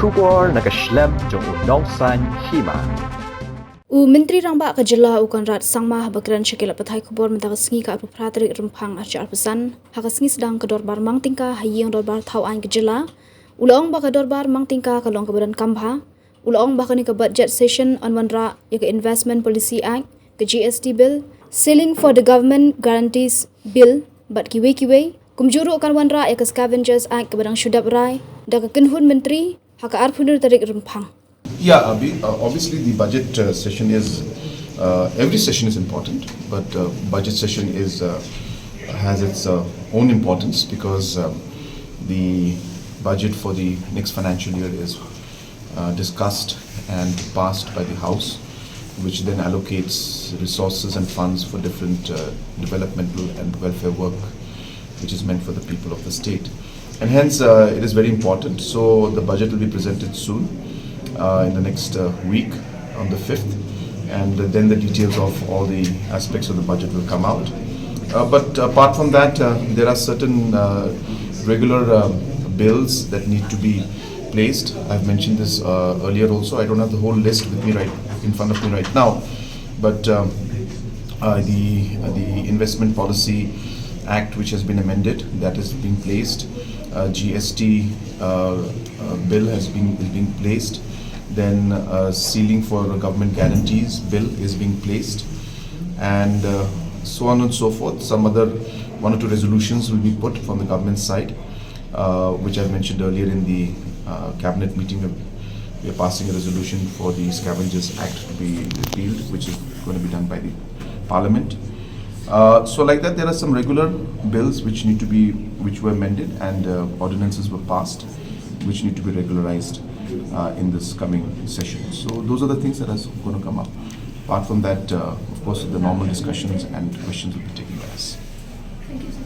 Shubor nakaslem jong unongsan Hima. Menteri Rangba Kajela Conrad Sangma Bakran Shakila Pathai Kubor Mentagasngi ka Pratri Rempang Archar Pesan Hakasngi sedang ke Dorbar Mang Tyngka Hayang Dorbar Tauan Kajela Ulong Baka Dorbar Mang Tyngka Kalong Kabadan Kambha Ulong Baka ni ka Budget Session on Wanra Yaka Investment Policy Act ke GST Bill Ceiling for the Government Guarantees Bill Bat Kiwei Kumjuru akan Wanra Yaka Scavengers Act Kabadang Shudap Rai Daka Kenhun Menteri Haka Arpunur Tarik Rempang. Yeah, obviously the budget session is, every session is important, but budget session has its own importance because the budget for the next financial year is discussed and passed by the House, which then allocates resources and funds for different developmental and welfare work, which is meant for the people of the state. And hence it is very important. So the budget will be presented soon. In the next week on the 5th, and then the details of all the aspects of the budget will come out. But apart from that, there are certain regular bills that need to be placed. I've mentioned this earlier also. I don't have the whole list with me right in front of me right now, but the Investment Policy Act, which has been amended, that is being placed. GST bill is being placed. Then ceiling for government guarantees bill is being placed, and so on and so forth. Some other one or two resolutions will be put from the government side, which I mentioned earlier in the cabinet meeting. We are passing a resolution for the Scavengers Act to be repealed, which is going to be done by the Parliament. So like that, there are some regular bills which were amended, and ordinances were passed, which need to be regularized in this coming session. So those are the things that are going to come up. Apart from that, of course, the normal discussions and questions will be taken by us. Thank you, sir.